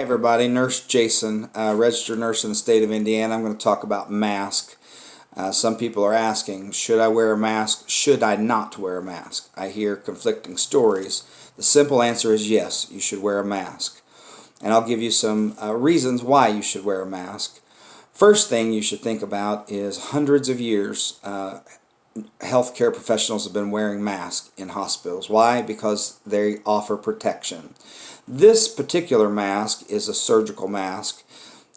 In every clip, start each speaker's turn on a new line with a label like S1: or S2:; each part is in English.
S1: Hi everybody, Nurse Jason, registered nurse in the state of Indiana. I'm going to talk about mask. Some people are asking, should I wear a mask? Should I not wear a mask? I hear conflicting stories. The simple answer is yes, you should wear a mask. And I'll give you some reasons why you should wear a mask. First thing you should think about is hundreds of years healthcare professionals have been wearing masks in hospitals. Why? Because they offer protection. This particular mask is a surgical mask.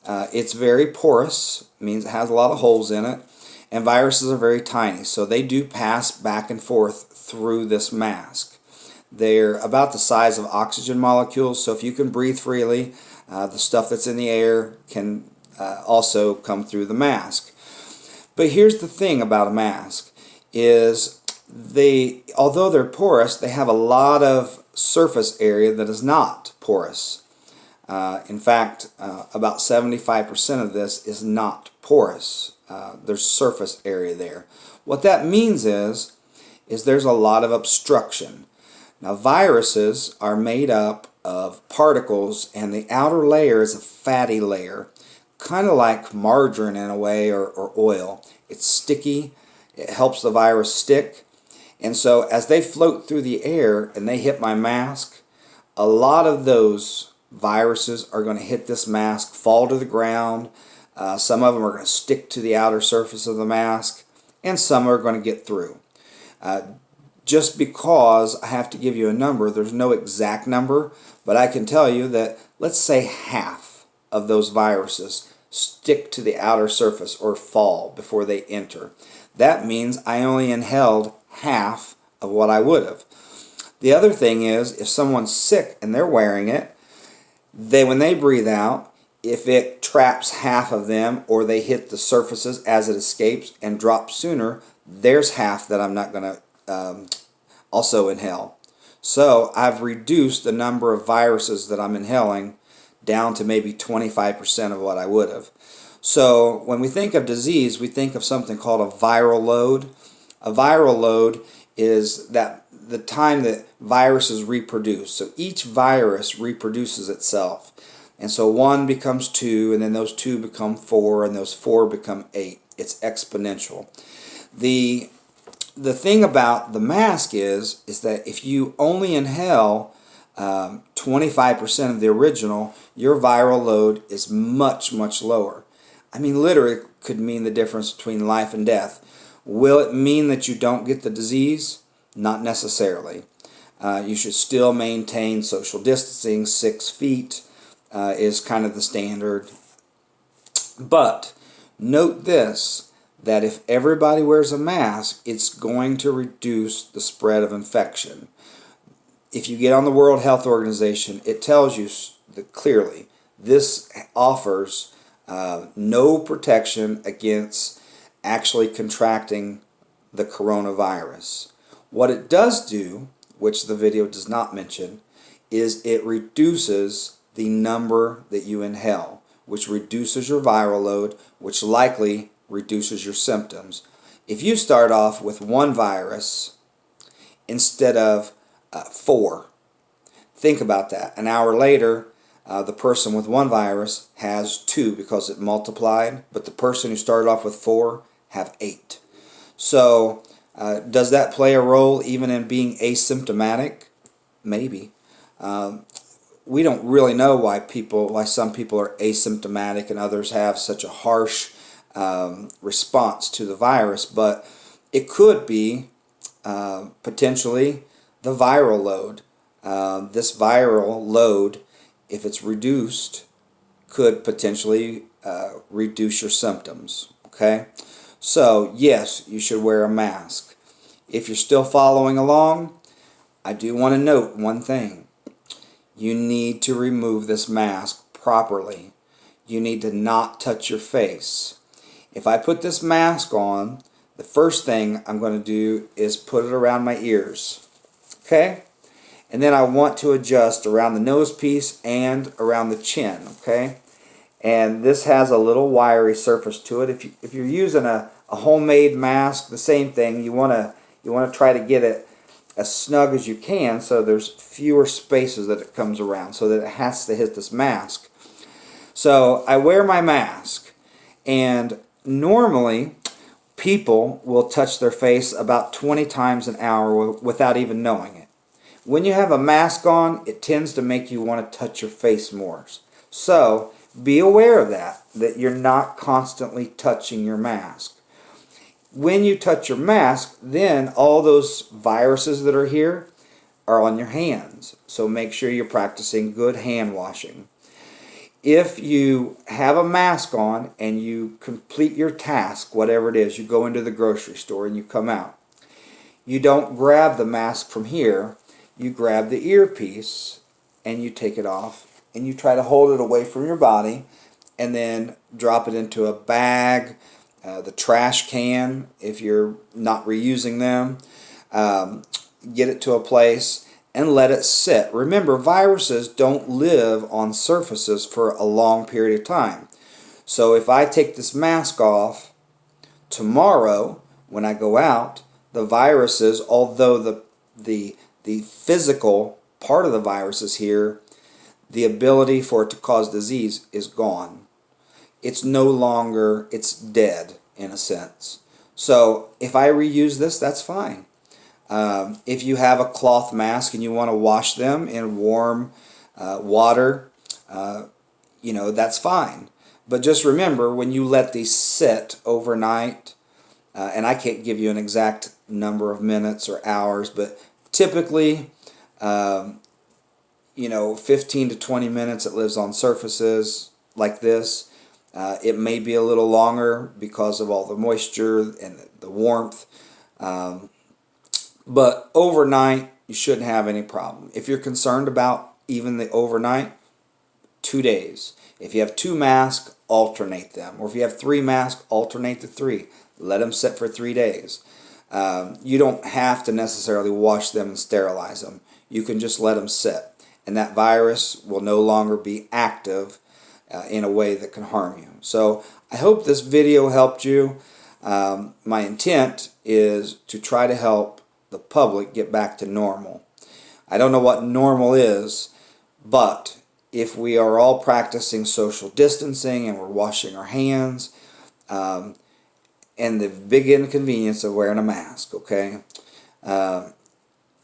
S1: It's very porous, means it has a lot of holes in it, and viruses are very tiny, so they do pass back and forth through this mask. They're about the size of oxygen molecules, so if you can breathe freely, the stuff that's in the air can also come through the mask. But here's the thing about a mask is although they're porous, they have a lot of surface area that is not porous. In fact, about 75% of this is not porous. There's surface area there. What that means is there's a lot of obstruction. Now, viruses are made up of particles, and the outer layer is a fatty layer, kind of like margarine in a way, or oil. It's sticky. It helps the virus stick. And so as they float through the air and they hit my mask, a lot of those viruses are going to hit this mask, fall to the ground. Some of them are going to stick to the outer surface of the mask, and some are going to get through. Just because I have to give you a number, there's no exact number, but I can tell you that, let's say, half of those viruses stick to the outer surface or fall before they enter. That means I only inhaled half of what I would have. The other thing is, if someone's sick and they're wearing it, when they breathe out, if it traps half of them or they hit the surfaces as it escapes and drops sooner, there's half that I'm not going to also inhale. So I've reduced the number of viruses that I'm inhaling down to maybe 25% of what I would have. So when we think of disease, we think of something called a viral load. A viral load is that the time that viruses reproduce. So each virus reproduces itself. And so 1 becomes 2, and then those 2 become 4, and those 4 become 8. It's exponential. The thing about the mask is that if you only inhale 25% of the original, your viral load is much, much lower. I mean, literally, it could mean the difference between life and death. Will it mean that you don't get the disease? Not necessarily. You should still maintain social distancing. 6 feet is kind of the standard. But note this, that if everybody wears a mask, it's going to reduce the spread of infection. If you get on the World Health Organization, it tells you clearly this offers no protection against actually contracting the coronavirus. What it does do, which the video does not mention, is it reduces the number that you inhale, which reduces your viral load, which likely reduces your symptoms. If you start off with 1 virus instead of 4, think about that. An hour later, the person with 1 virus has 2 because it multiplied, but the person who started off with 4 have 8. So does that play a role even in being asymptomatic? Maybe. We don't really know why some people are asymptomatic and others have such a harsh response to the virus, but it could be potentially the viral load. This viral load, if it's reduced, could potentially reduce your symptoms. Okay? So, yes, you should wear a mask. If you're still following along, I do want to note one thing. You need to remove this mask properly. You need to not touch your face. If I put this mask on, the first thing I'm going to do is put it around my ears. Okay? And then I want to adjust around the nose piece and around the chin. Okay? And this has a little wiry surface to it. If you're using a homemade mask, the same thing. You want to try to get it as snug as you can so there's fewer spaces that it comes around, so that it has to hit this mask. So I wear my mask, and normally people will touch their face about 20 times an hour without even knowing it. When you have a mask on, it tends to make you want to touch your face more. So be aware of that you're not constantly touching your mask. When you touch your mask, then all those viruses that are here are on your hands. So make sure you're practicing good hand washing. If you have a mask on and you complete your task, whatever it is, you go into the grocery store and you come out, you don't grab the mask from here, you grab the earpiece and you take it off and you try to hold it away from your body and then drop it into a bag, the trash can if you're not reusing them, get it to a place and let it sit. Remember, viruses don't live on surfaces for a long period of time. So if I take this mask off tomorrow when I go out, the viruses, although the physical part of the virus is here, the ability for it to cause disease is gone. It's no longer, it's dead in a sense. So if I reuse this, that's fine. If you have a cloth mask and you want to wash them in warm water, that's fine. But just remember, when you let these sit overnight, and I can't give you an exact number of minutes or hours, but typically, 15 to 20 minutes it lives on surfaces like this. It may be a little longer because of all the moisture and the warmth. But overnight, you shouldn't have any problem. If you're concerned about even the overnight, 2 days. If you have 2 masks, alternate them. Or if you have 3 masks, alternate the 3. Let them sit for 3 days. You don't have to necessarily wash them and sterilize them. You can just let them sit. And that virus will no longer be active in a way that can harm you. So I hope this video helped you. My intent is to try to help the public get back to normal. I don't know what normal is, but if we are all practicing social distancing and we're washing our hands, and the big inconvenience of wearing a mask, okay?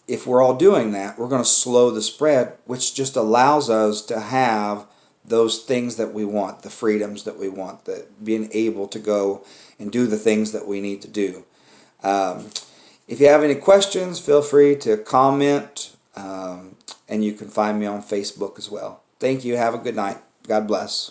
S1: If we're all doing that, we're going to slow the spread, which just allows us to have those things that we want, the freedoms that we want, that being able to go and do the things that we need to do. If you have any questions, feel free to comment, and you can find me on Facebook as well. Thank you. Have a good night. God bless.